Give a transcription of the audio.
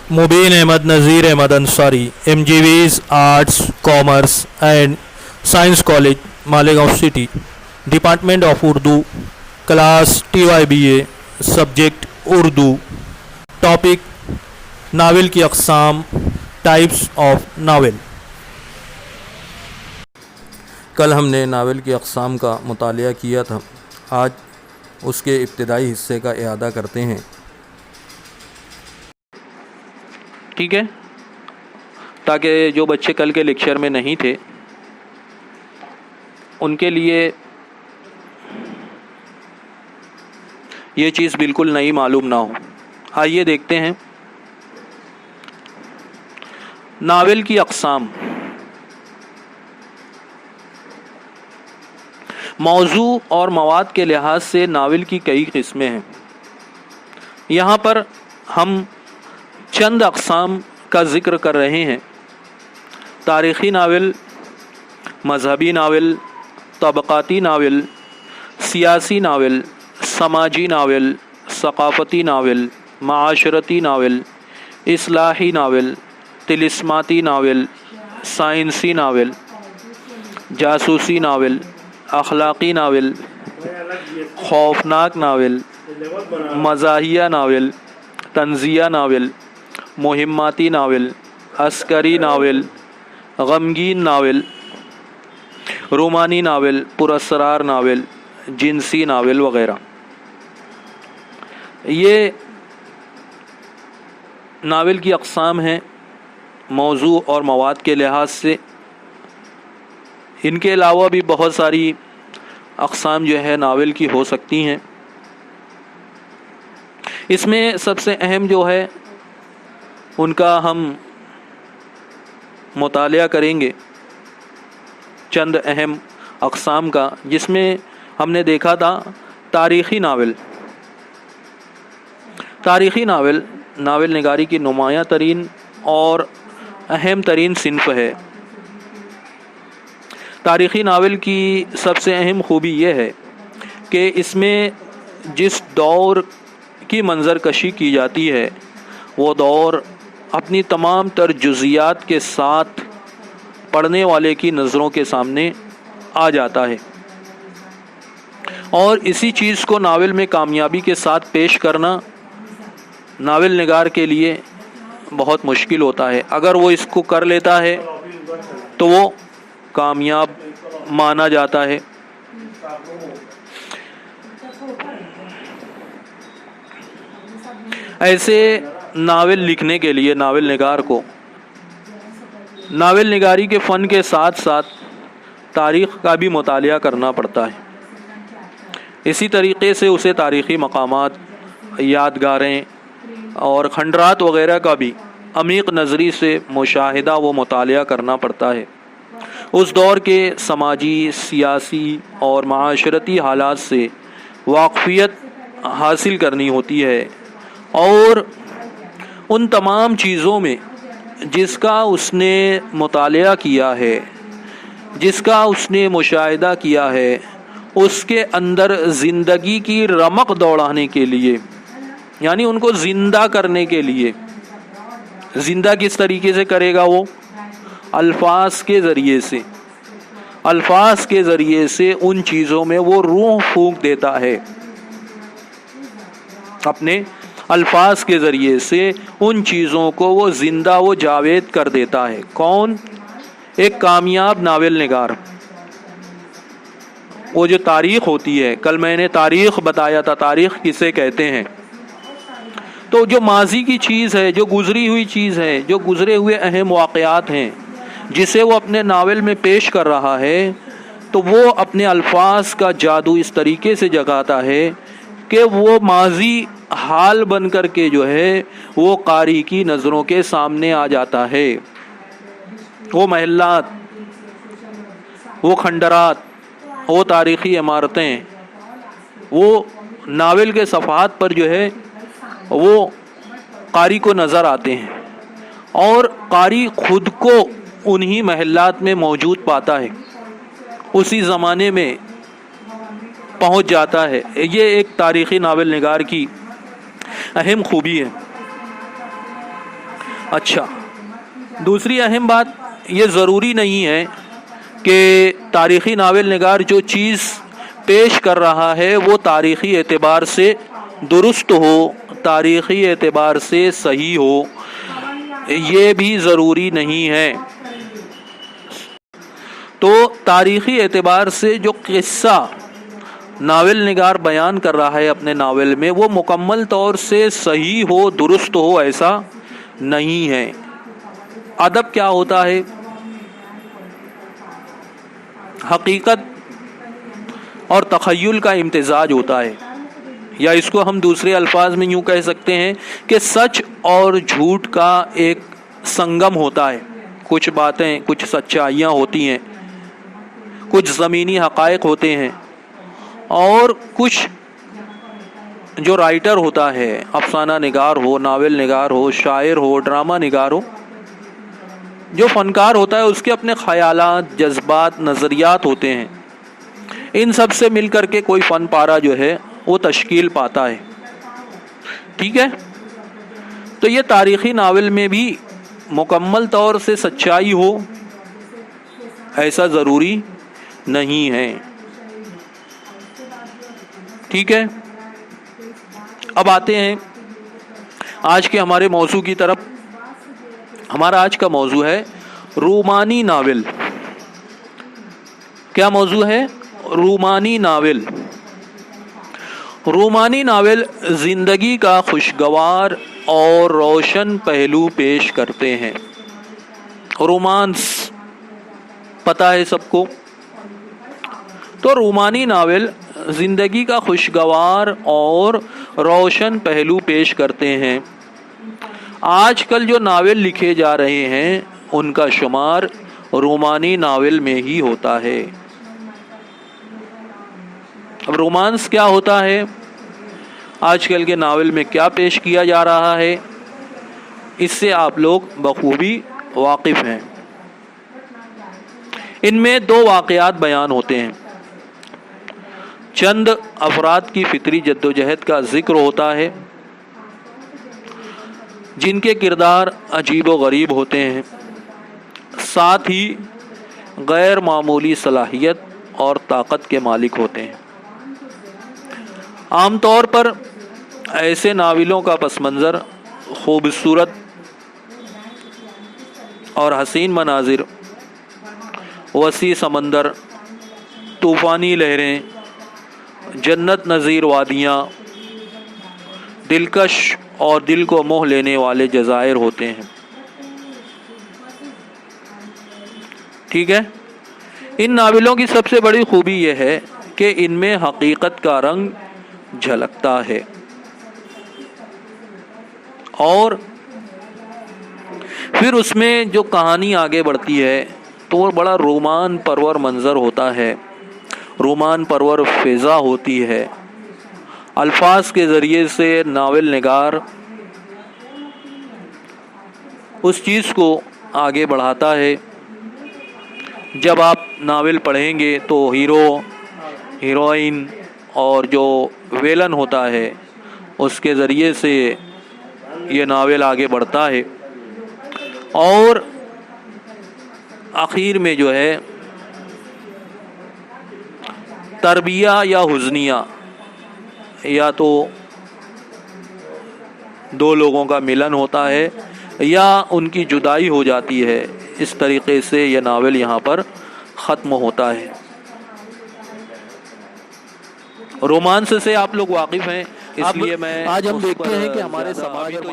Mubin Ahmed Nazir Ahmed Ansari, MGV's Arts, Commerce and Science College, Malegaon City, Department of Urdu, Class TYBA, Subject Urdu, Topic novel की अक़साम, types of novel. कल हमने novel की अक़साम का मुतालिया किया था, आज उसके इब्तिदाई हिस्से का इआदा करते हैं। ठीक है, ताकि जो बच्चे कल के लेक्चर में नहीं थे उनके लिए ये चीज़ बिल्कुल नई मालूम ना हो। आइए देखते हैं नावल की अक़साम। मौजू और मवाद के लिहाज से नावल की कई किस्में हैं। यहाँ पर हम चंद अक़साम का ज़िक्र कर रहे हैं। तारीख़ी नावल, मज़हबी नावल, तबक़ाती नावल, सियासी नावल, समाजी नावल, सक़ाफ़ती नावल, माशरती नावल, इस्लाही नावल, तिलिस्माती नावल, साइंसी नावल, जासूसी नावल, अखलाक़ी नावल, खौफनाक नावल, मज़ाहिया नावल, तंज़िया नावल, मुहिम्माती नावल, अस्करी नावल, गमगीन नावल, रोमानी नावल, पुरस्रार नावल, जिनसी नावल वग़ैरह। ये नावल की अक़साम हैं मौजू और मवाद के लिहाज से। इनके अलावा भी बहुत सारी अक़साम जो है नावल की हो सकती हैं। इसमें सबसे अहम जो है उनका हम मुतालिया करेंगे, चंद अहम अक़साम का, जिसमें हमने देखा था तारीख़ी नावल। तारीख़ी नावल नावल निगारी की नुमायाँ तरीन और अहम तरीन सिन्फ़ है। तारीख़ी नावल की सबसे अहम खूबी यह है कि इसमें जिस दौर की मंजर कशी की जाती है वो दौर अपनी तमाम तर जुज़ियात के साथ पढ़ने वाले की नज़रों के सामने आ जाता है, और इसी चीज़ को नावल में कामयाबी के साथ पेश करना नावल निगार के लिए बहुत मुश्किल होता है। अगर वो इसको कर लेता है तो वो कामयाब माना जाता है। ऐसे नावल लिखने के लिए नावल निगार को नावल निगारी के फ़न के साथ साथ तारीख़ का भी मुतालिया करना पड़ता है। इसी तरीक़े से उसे तारीख़ी मकामात, यादगारें और खंडरात वग़ैरह का भी अमीक़ नज़री से मुशाहिदा व मुतालिया करना पड़ता है। उस दौर के समाजी, सियासी और माशरती हालात से वाक़फ़ियत हासिल करनी होती है, और उन तमाम चीज़ों में जिसका उसने मुतालिया किया है, जिसका उसने मुशाहिदा किया है, उसके अंदर ज़िंदगी की रमक दौड़ाने के लिए, यानी उनको ज़िंदा करने के लिए। ज़िंदा किस तरीके से करेगा वो? अल्फाज के ज़रिए से। अल्फाज के ज़रिए से उन चीज़ों में वो रूह फूंक देता है। अपने अल्फाज के ज़रिए से उन चीज़ों को वो ज़िंदा व जावेद कर देता है। कौन? एक कामयाब नावल निगार। वो जो तारीख़ होती है, कल मैंने तारीख़ बताया था, तारीख़ किसे कहते हैं? तो जो माजी की चीज़ है, जो गुज़री हुई चीज़ है, जो गुज़रे हुए अहम वाक़यात हैं, जिसे वो अपने नावल में पेश कर रहा है, तो वो अपने अल्फाज का जादू इस तरीके से जगाता है कि वो माजी हाल बन कर के जो है वो कारी की नज़रों के सामने आ जाता है। वो महल्लात, वो खंडरात, वो तारीख़ी इमारतें, वो नावल के सफ़हात पर जो है वो कारी को नज़र आते हैं, और कारी ख़ुद को उन्हीं महल्लात में मौजूद पाता है, उसी ज़माने में पहुंच जाता है। ये एक तारीख़ी नावल निगार की अहम खूबी है। اچھا، دوسری اہم بات، یہ ضروری نہیں ہے کہ تاریخی ناول نگار جو چیز پیش کر رہا ہے وہ تاریخی اعتبار سے درست ہو، تاریخی اعتبار سے صحیح ہو، یہ بھی ضروری نہیں ہے۔ تو تاریخی اعتبار سے جو قصہ ناول نگار بیان کر رہا ہے اپنے ناول میں، وہ مکمل طور سے صحیح ہو، درست ہو، ایسا نہیں ہے۔ ادب کیا ہوتا ہے؟ حقیقت اور تخیل کا امتزاج ہوتا ہے، یا اس کو ہم دوسرے الفاظ میں یوں کہہ سکتے ہیں کہ سچ اور جھوٹ کا ایک سنگم ہوتا ہے۔ کچھ باتیں، کچھ سچائیاں ہوتی ہیں، کچھ زمینی حقائق ہوتے ہیں، اور کچھ جو رائٹر ہوتا ہے، افسانہ نگار ہو، ناول نگار ہو، شاعر ہو، ڈرامہ نگار ہو، جو فنکار ہوتا ہے اس کے اپنے خیالات، جذبات، نظریات ہوتے ہیں۔ ان سب سے مل کر کے کوئی فن پارہ جو ہے وہ تشکیل پاتا ہے، ٹھیک ہے؟ تو یہ تاریخی ناول میں بھی مکمل طور سے سچائی ہو ایسا ضروری نہیں ہے، ٹھیک ہے؟ اب آتے ہیں آج کے ہمارے موضوع کی طرف۔ ہمارا آج کا موضوع ہے رومانی ناول۔ کیا موضوع ہے؟ رومانی ناول۔ رومانی ناول زندگی کا خوشگوار اور روشن پہلو پیش کرتے ہیں۔ رومانس پتہ ہے سب کو؟ تو رومانی ناول زندگی کا خوشگوار اور روشن پہلو پیش کرتے ہیں۔ آج کل جو ناول لکھے جا رہے ہیں ان کا شمار رومانی ناول میں ہی ہوتا ہے۔ اب رومانس کیا ہوتا ہے؟ آج کل کے ناول میں کیا پیش کیا جا رہا ہے؟ اس سے آپ لوگ بخوبی واقف ہیں۔ ان میں دو واقعات بیان ہوتے ہیں، چند افراد کی فطری جدوجہد کا ذکر ہوتا ہے جن کے کردار عجیب و غریب ہوتے ہیں، ساتھ ہی غیر معمولی صلاحیت اور طاقت کے مالک ہوتے ہیں۔ عام طور پر ایسے ناولوں کا پس منظر خوبصورت اور حسین مناظر، وسیع سمندر، طوفانی لہریں، جنت نظیر وادیاں، دلکش اور دل کو موہ لینے والے جزائر ہوتے ہیں، ٹھیک ہے؟ ان ناولوں کی سب سے بڑی خوبی یہ ہے کہ ان میں حقیقت کا رنگ جھلکتا ہے، اور پھر اس میں جو کہانی آگے بڑھتی ہے تو وہ بڑا رومان پرور منظر ہوتا ہے، رومان پرور فضا ہوتی ہے۔ الفاظ کے ذریعے سے ناول نگار اس چیز کو آگے بڑھاتا ہے۔ جب آپ ناول پڑھیں گے تو ہیرو، ہیروئن اور جو ویلن ہوتا ہے اس کے ذریعے سے یہ ناول آگے بڑھتا ہے، اور آخر میں جو ہے تربیہ یا حزنیہ، یا تو دو لوگوں کا ملن ہوتا ہے یا ان کی جدائی ہو جاتی ہے۔ اس طریقے سے یہ ناول یہاں پر ختم ہوتا ہے۔ رومانس سے آپ لوگ واقف ہیں، اس لیے میں آج ہم دیکھتے ہیں کہ ہمارے سماج اور